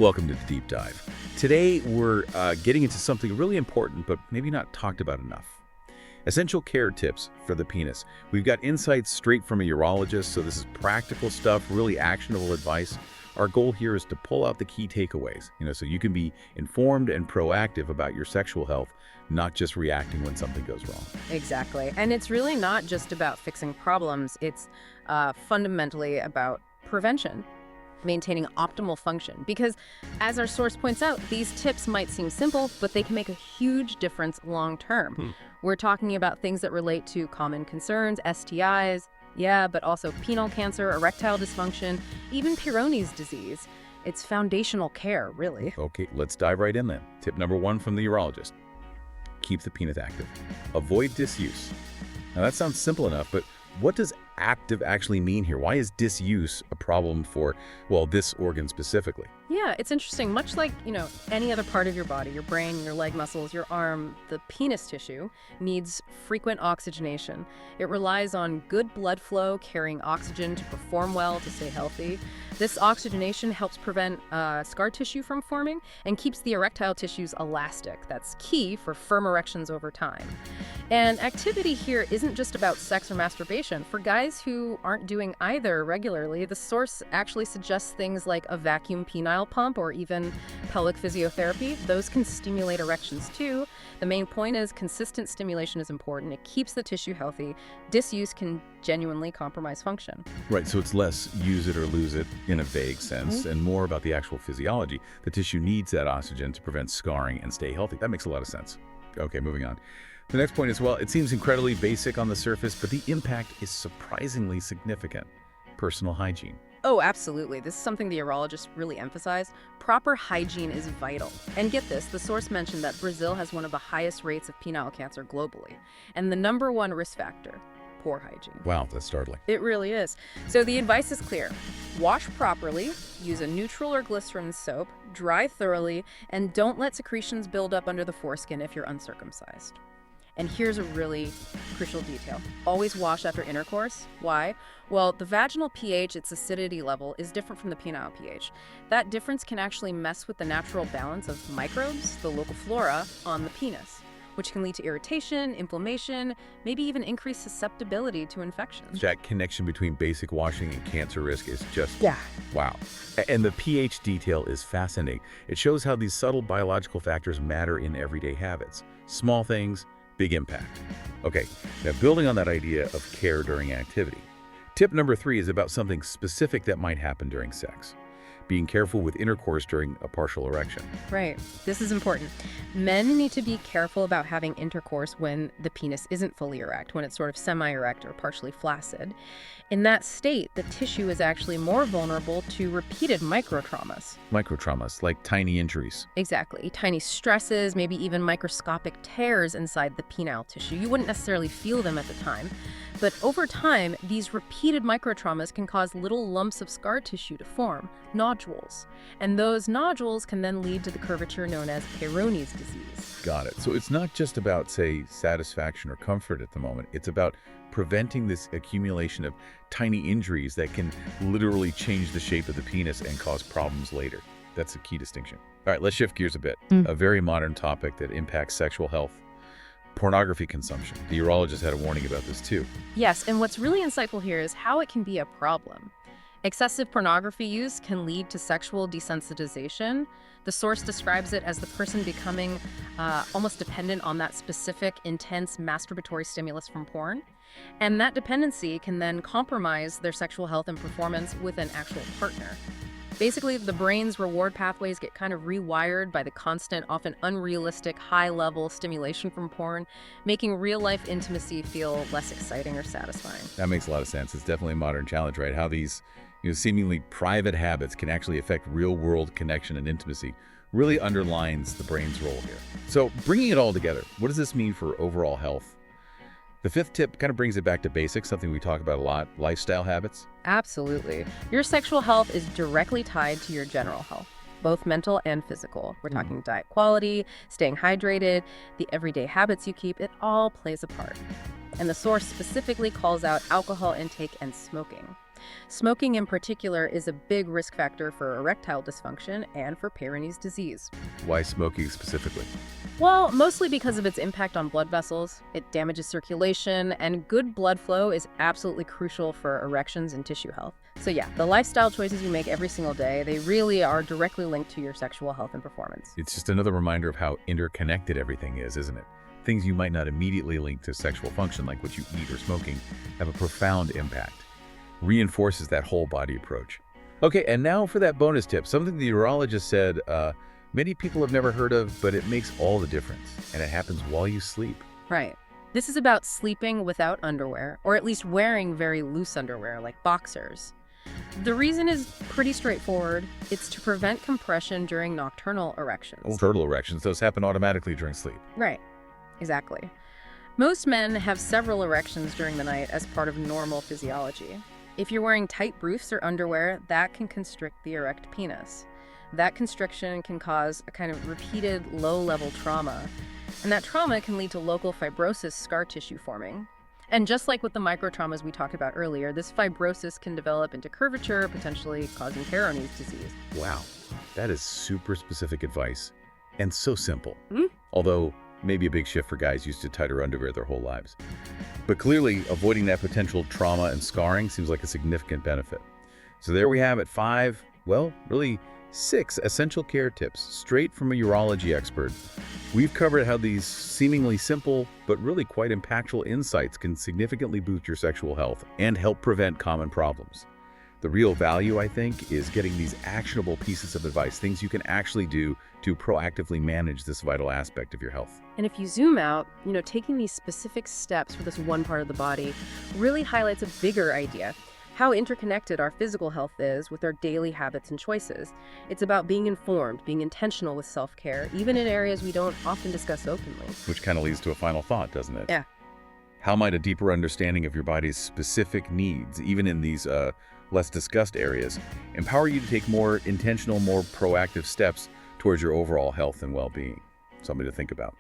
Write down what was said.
Welcome to the Deep Dive. Today, we're getting into something really important, but maybe not talked about enough. Essential care tips for the penis. We've got insights straight from a urologist, so this is practical stuff, really actionable advice. Our goal here is to pull out the key takeaways, so you can be informed and proactive about your sexual health, not just reacting when something goes wrong. Exactly. And it's really not just about fixing problems. It's fundamentally about prevention, maintaining optimal function. Because as our source points out, these tips might seem simple, but they can make a huge difference long term. We're talking about things that relate to common concerns, STIs, but also penile cancer, erectile dysfunction, even Peyronie's disease. It's foundational care, really. Okay, let's dive right in then. Tip number 1 from the urologist. Keep the penis active. Avoid disuse. Now that sounds simple enough, but what does active actually mean here? Why is disuse a problem for, well, this organ specifically? Yeah, it's interesting. Much like, any other part of your body, your brain, your leg muscles, your arm, the penis tissue needs frequent oxygenation. It relies on good blood flow, carrying oxygen to perform well, to stay healthy. This oxygenation helps prevent scar tissue from forming and keeps the erectile tissues elastic. That's key for firm erections over time. And activity here isn't just about sex or masturbation. For guys who aren't doing either regularly, the source actually suggests things like a vacuum penile pump or even pelvic physiotherapy. Those can stimulate erections too. The main point is consistent stimulation is important. It keeps the tissue healthy. Disuse can genuinely compromise function. Right, so it's less use it or lose it in a vague sense and more about the actual physiology. The tissue needs that oxygen to prevent scarring and stay healthy. That makes a lot of sense. Okay, moving on. The next point is, well, it seems incredibly basic on the surface, but the impact is surprisingly significant. Personal hygiene. Oh, absolutely. This is something the urologists really emphasize. Proper hygiene is vital. And get this, the source mentioned that Brazil has one of the highest rates of penile cancer globally. And the #1 risk factor, poor hygiene. Wow, that's startling. It really is. So the advice is clear. Wash properly, use a neutral or glycerin soap, dry thoroughly, and don't let secretions build up under the foreskin if you're uncircumcised. And here's a really crucial detail. Always wash after intercourse. Why? Well, the vaginal pH, its acidity level, is different from the penile pH. That difference can actually mess with the natural balance of microbes, the local flora, on the penis, which can lead to irritation, inflammation, maybe even increased susceptibility to infections. That connection between basic washing and cancer risk is just, Yeah. wow. And the pH detail is fascinating. It shows how these subtle biological factors matter in everyday habits. Small things, big impact. Okay, now building on that idea of care during activity. Tip number 3 is about something specific that might happen during sex. Being careful with intercourse during a partial erection. Right. This is important. Men need to be careful about having intercourse when the penis isn't fully erect, when it's sort of semi-erect or partially flaccid. In that state, the tissue is actually more vulnerable to repeated microtraumas. Microtraumas, like tiny injuries. Exactly. Tiny stresses, maybe even microscopic tears inside the penile tissue. You wouldn't necessarily feel them at the time. But over time, these repeated microtraumas can cause little lumps of scar tissue to form, nodules. And those nodules can then lead to the curvature known as Peyronie's disease. Got it. So it's not just about, say, satisfaction or comfort at the moment. It's about preventing this accumulation of tiny injuries that can literally change the shape of the penis and cause problems later. That's a key distinction. All right, let's shift gears a bit. A very modern topic that impacts sexual health. Pornography consumption. The urologist had a warning about this too. Yes, and what's really insightful here is how it can be a problem. Excessive pornography use can lead to sexual desensitization. The source describes it as the person becoming almost dependent on that specific, intense masturbatory stimulus from porn. And that dependency can then compromise their sexual health and performance with an actual partner. Basically, the brain's reward pathways get kind of rewired by the constant, often unrealistic, high-level stimulation from porn, making real-life intimacy feel less exciting or satisfying. That makes a lot of sense. It's definitely a modern challenge, right? How these seemingly private habits can actually affect real-world connection and intimacy really underlines the brain's role here. So bringing it all together, what does this mean for overall health? The 5th tip kind of brings it back to basics, something we talk about a lot, lifestyle habits. Absolutely. Your sexual health is directly tied to your general health, both mental and physical. We're talking diet quality, staying hydrated, the everyday habits you keep, it all plays a part. And the source specifically calls out alcohol intake and smoking. Smoking in particular is a big risk factor for erectile dysfunction and for Peyronie's disease. Why smoking specifically? Well, mostly because of its impact on blood vessels. It damages circulation, and good blood flow is absolutely crucial for erections and tissue health. So yeah, the lifestyle choices you make every single day, they really are directly linked to your sexual health and performance. It's just another reminder of how interconnected everything is, isn't it? Things you might not immediately link to sexual function, like what you eat or smoking, have a profound impact. Reinforces that whole body approach. Okay, and now for that bonus tip, something the urologist said many people have never heard of, but it makes all the difference, and it happens while you sleep. Right. This is about sleeping without underwear, or at least wearing very loose underwear, like boxers. The reason is pretty straightforward. It's to prevent compression during nocturnal erections. Fertile erections, those happen automatically during sleep. Right. Exactly. Most men have several erections during the night as part of normal physiology. If you're wearing tight briefs or underwear, that can constrict the erect penis. That constriction can cause a kind of repeated low-level trauma, and that trauma can lead to local fibrosis scar tissue forming. And just like with the microtraumas we talked about earlier, this fibrosis can develop into curvature, potentially causing Peyronie's disease. Wow, that is super specific advice, and so simple. Mm-hmm. Although, maybe a big shift for guys used to tighter underwear their whole lives. But clearly, avoiding that potential trauma and scarring seems like a significant benefit. So there we have it, 5, well, really 6 essential care tips straight from a urology expert. We've covered how these seemingly simple, but really quite impactful insights can significantly boost your sexual health and help prevent common problems. The real value, I think, is getting these actionable pieces of advice, things you can actually do to proactively manage this vital aspect of your health. And if you zoom out, taking these specific steps for this one part of the body really highlights a bigger idea, how interconnected our physical health is with our daily habits and choices. It's about being informed, being intentional with self-care, even in areas we don't often discuss openly. Which kind of leads to a final thought, doesn't it? Yeah. How might a deeper understanding of your body's specific needs, even in these less discussed areas, empower you to take more intentional, more proactive steps towards your overall health and well-being? Something to think about.